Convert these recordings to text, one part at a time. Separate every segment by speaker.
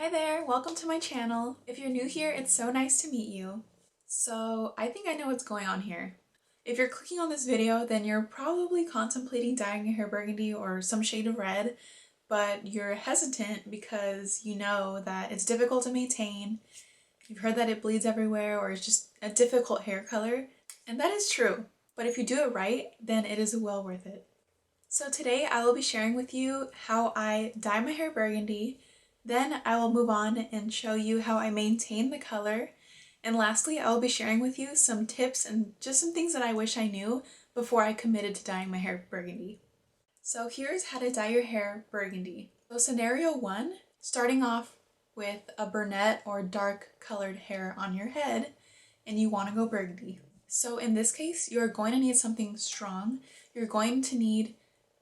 Speaker 1: Hi there, welcome to my channel. If you're new here, it's so nice to meet you. So I think I know what's going on here. If you're clicking on this video, then you're probably contemplating dyeing your hair burgundy or some shade of red, but you're hesitant because you know that it's difficult to maintain. You've heard that it bleeds everywhere or it's just a difficult hair color, and that is true. But if you do it right, then it is well worth it. So today I will be sharing with you how I dye my hair burgundy. Then I will move on and show you how I maintain the color. And lastly, I will be sharing with you some tips and just some things that I wish I knew before I committed to dyeing my hair burgundy. So here's how to dye your hair burgundy. So scenario one, starting off with a brunette or dark colored hair on your head and you want to go burgundy. So in this case, you're going to need something strong. You're going to need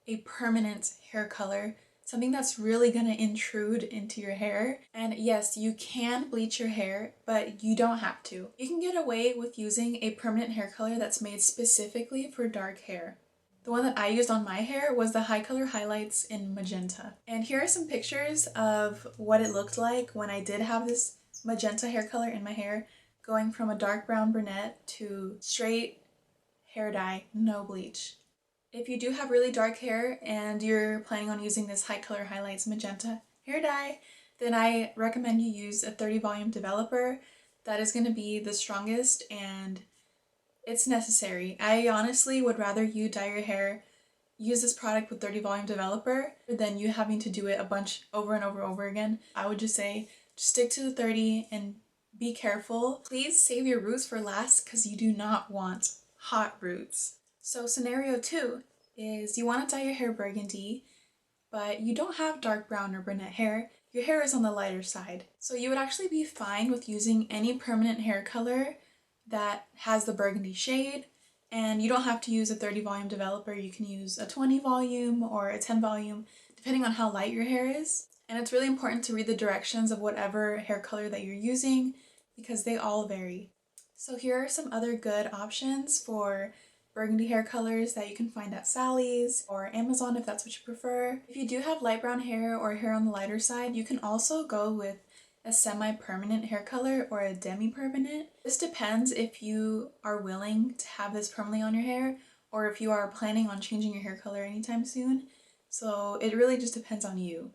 Speaker 1: a permanent hair color, something that's really going to intrude into your hair. And yes, you can bleach your hair, but you don't have to. You can get away with using a permanent hair color that's made specifically for dark hair. The one that I used on my hair was the High Color Highlights in magenta. And here are some pictures of what it looked like when I did have this magenta hair color in my hair, going from a dark brown brunette to straight hair dye, no bleach. If you do have really dark hair and you're planning on using this High Color Highlights magenta hair dye, then I recommend you use a 30 volume developer. That is going to be the strongest and it's necessary. I honestly would rather you dye your hair, use this product with 30 volume developer than you having to do it a bunch over and over again. I would just say just stick to the 30 and be careful. Please save your roots for last because you do not want hot roots. So scenario two is you want to dye your hair burgundy, but you don't have dark brown or brunette hair. Your hair is on the lighter side. So you would actually be fine with using any permanent hair color that has the burgundy shade, and you don't have to use a 30 volume developer. You can use a 20 volume or a 10 volume, depending on how light your hair is. And it's really important to read the directions of whatever hair color that you're using because they all vary. So here are some other good options for burgundy hair colors that you can find at Sally's or Amazon if that's what you prefer. If you do have light brown hair or hair on the lighter side, you can also go with a semi-permanent hair color or a demi-permanent. This depends if you are willing to have this permanently on your hair or if you are planning on changing your hair color anytime soon. So it really just depends on you.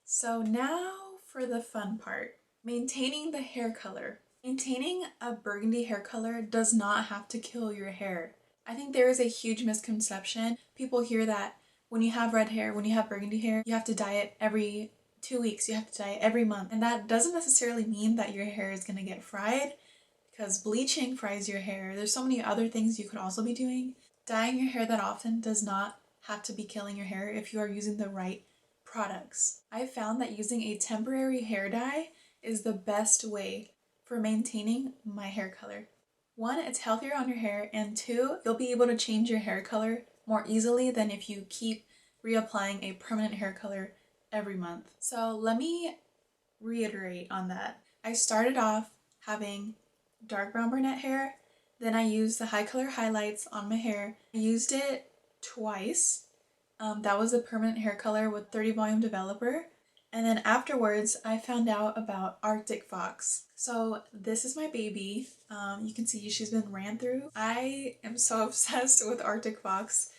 Speaker 1: So now for the fun part, maintaining the hair color. Maintaining a burgundy hair color does not have to kill your hair. I think there is a huge misconception. People hear that when you have red hair, when you have burgundy hair, you have to dye it every 2 weeks, you have to dye it every month. And that doesn't necessarily mean that your hair is going to get fried because bleaching fries your hair. There's so many other things you could also be doing. Dyeing your hair that often does not have to be killing your hair if you are using the right products. I've found that using a temporary hair dye is the best way for maintaining my hair color. One, it's healthier on your hair, and two, you'll be able to change your hair color more easily than if you keep reapplying a permanent hair color every month. So let me reiterate on that. I started off having dark brown brunette hair, then I used the High Color Highlights on my hair. I used it twice. That was a permanent hair color with 30 volume developer. And then afterwards, I found out about Arctic Fox. So this is my baby. You can see she's been ran through. I am so obsessed with Arctic Fox.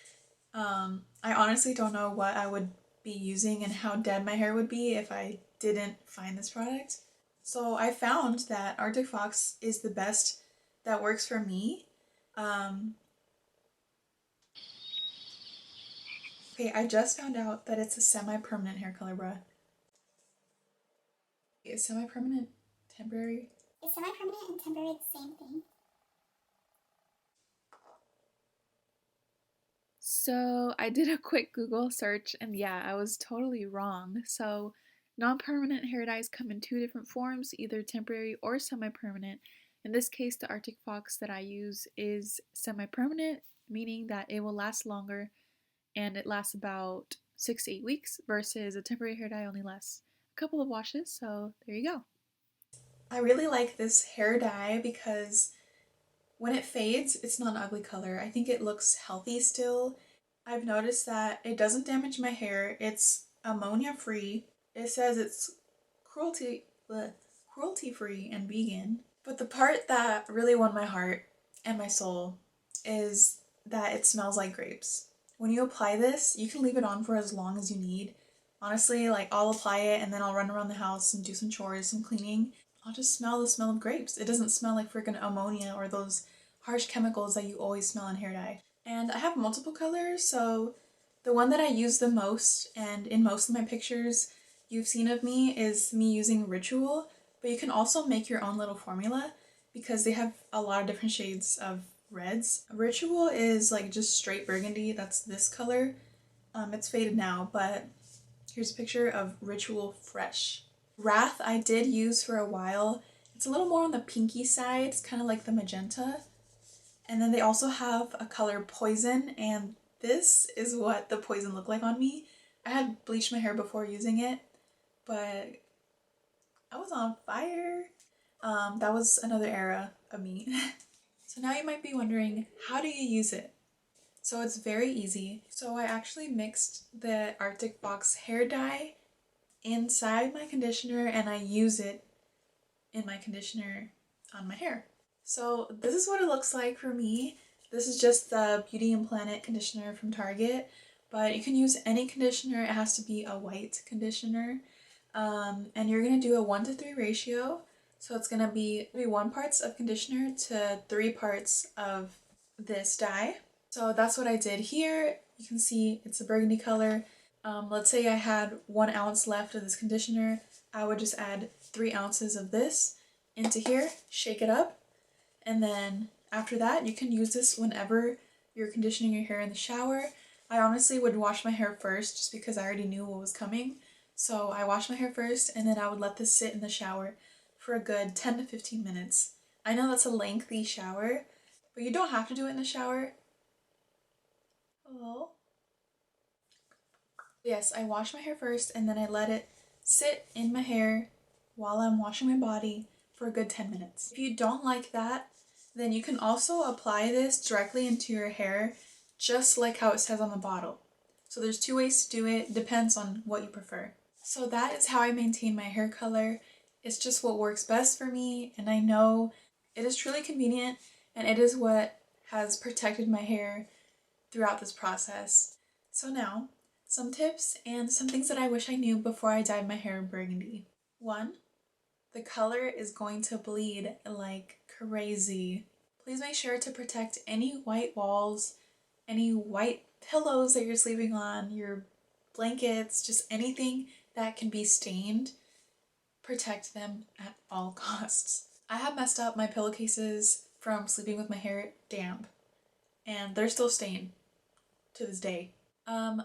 Speaker 1: I honestly don't know what I would be using and how dead my hair would be if I didn't find this product. So I found that Arctic Fox is the best that works for me. Okay, I just found out that it's a semi-permanent hair color, bruh. Is semi-permanent temporary?
Speaker 2: Is semi-permanent and temporary the same thing?
Speaker 1: So I did a quick Google search and yeah, I was totally wrong. So non-permanent hair dyes come in two different forms, either temporary or semi-permanent. In this case, the Arctic Fox that I use is semi-permanent, meaning that it will last longer and it lasts about 6 to 8 weeks versus a temporary hair dye only lasts a couple of washes. So there you go. I really like this hair dye because when it fades, it's not an ugly color. I think it looks healthy still. I've noticed that it doesn't damage my hair. It's ammonia free. It says it's cruelty-free and vegan. But the part that really won my heart and my soul is that it smells like grapes. When you apply this, you can leave it on for as long as you need. Honestly, like I'll apply it and then I'll run around the house and do some chores, some cleaning. I'll just smell the smell of grapes. It doesn't smell like freaking ammonia or those harsh chemicals that you always smell in hair dye. And I have multiple colors, so the one that I use the most and in most of my pictures you've seen of me is me using Ritual, but you can also make your own little formula because they have a lot of different shades of reds. Ritual is like just straight burgundy, that's this color. It's faded now, but here's a picture of Ritual Fresh. Wrath I did use for a while. It's a little more on the pinky side, it's kind of like the magenta. And then they also have a color Poison, and this is what the Poison looked like on me. I had bleached my hair before using it, but I was on fire. That was another era of me. So now you might be wondering, how do you use it? So it's very easy. So I actually mixed the Arctic Fox hair dye inside my conditioner and I use it in my conditioner on my hair. So this is what it looks like for me. This is just the Beauty and Planet conditioner from Target, but you can use any conditioner. It has to be a white conditioner. And you're gonna do a 1:3 ratio. So it's gonna be 1 parts of conditioner to 3 parts of this dye. So that's what I did here. You can see it's a burgundy color. Let's say I had 1 ounce left of this conditioner. I would just add 3 ounces of this into here, shake it up, and then after that you can use this whenever you're conditioning your hair in the shower. I honestly would wash my hair first just because I already knew what was coming. So I washed my hair first and then I would let this sit in the shower for a good 10 to 15 minutes. I know that's a lengthy shower, but you don't have to do it in the shower. Hello? Yes, I wash my hair first and then I let it sit in my hair while I'm washing my body for a good 10 minutes. If you don't like that, then you can also apply this directly into your hair, just like how it says on the bottle. So there's 2 ways to do it, depends on what you prefer. So that is how I maintain my hair color. It's just what works best for me, and I know it is truly convenient, and it is what has protected my hair throughout this process. So now, some tips and some things that I wish I knew before I dyed my hair burgundy. 1, the color is going to bleed like crazy. Please make sure to protect any white walls, any white pillows that you're sleeping on, your blankets, just anything that can be stained. Protect them at all costs. I have messed up my pillowcases from sleeping with my hair damp, and they're still stained to this day.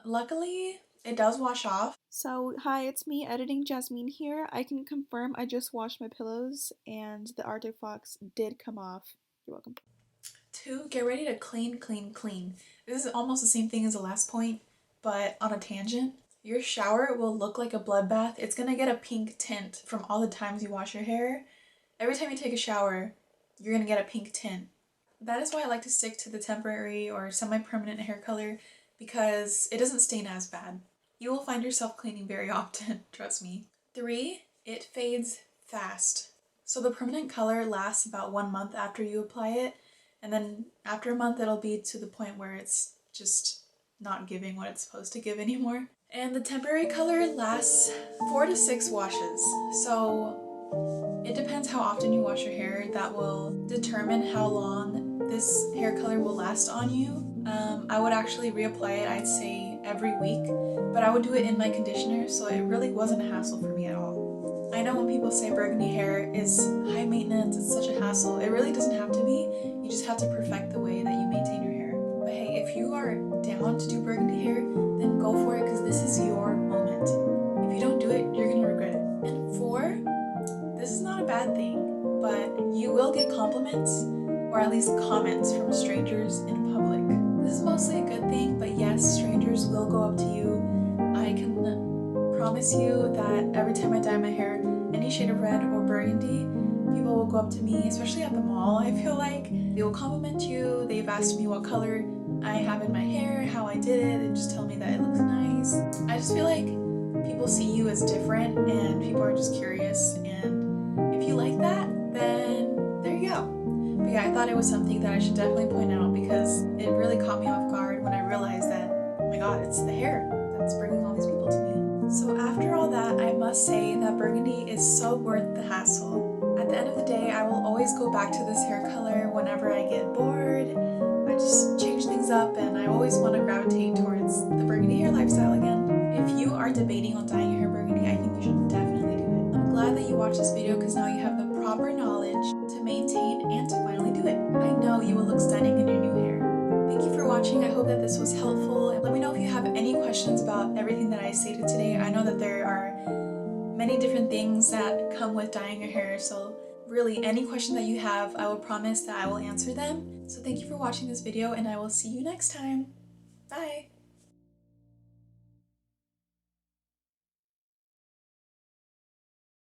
Speaker 1: Luckily, it does wash off.
Speaker 3: So, hi, it's me editing Jasmine here. I can confirm I just washed my pillows and the Arctic Fox did come off. You're welcome.
Speaker 1: 2, get ready to clean, clean, clean. This is almost the same thing as the last point, but on a tangent. Your shower will look like a bloodbath. It's gonna get a pink tint from all the times you wash your hair. Every time you take a shower, you're gonna get a pink tint. That is why I like to stick to the temporary or semi-permanent hair color because it doesn't stain as bad. You will find yourself cleaning very often, trust me. 3, it fades fast. So the permanent color lasts about 1 month after you apply it, and then after a month it'll be to the point where it's just not giving what it's supposed to give anymore. And the temporary color lasts 4 to 6 washes. So it depends how often you wash your hair. That will determine how long this hair color will last on you. I would actually reapply it, I'd say every week, but I would do it in my conditioner, so it really wasn't a hassle for me at all. I know when people say burgundy hair is high maintenance, it's such a hassle. It really doesn't have to be. You just have to perfect the way that you maintain your hair. But hey, if you are down to do burgundy hair, then go for it because this is your moment. If you don't do it, you're gonna regret it. And 4, this is not a bad thing, but you will get compliments or at least comments from strangers in public. This is mostly a good thing, but yes, strangers will go up to you. I can promise you that every time I dye my hair any shade of red or burgundy, people will go up to me, especially at the mall. I feel like they will compliment you. They've asked me what color I have in my hair, how I did it, and just tell me that it looks nice. I just feel like people see you as different and people are just curious thought it was something that I should definitely point out because it really caught me off guard when I realized that, oh my god, it's the hair that's bringing all these people to me. So after all that, I must say that Burgundy is so worth the hassle. At the end of the day, I will always go back to this hair color whenever I get bored. I just change things up and I always want to gravitate towards the Burgundy hair lifestyle again. If you are debating on dyeing your hair Burgundy, I think you should definitely do it. I'm glad that you watched this video because now you have the proper knowledge to maintain and to finally do it. I know you will look stunning in your new hair. Thank you for watching. I hope that this was helpful. And let me know if you have any questions about everything that I stated today. I know that there are many different things that come with dyeing your hair, so really any question that you have, I will promise that I will answer them. So thank you for watching this video and I will see you next time. Bye!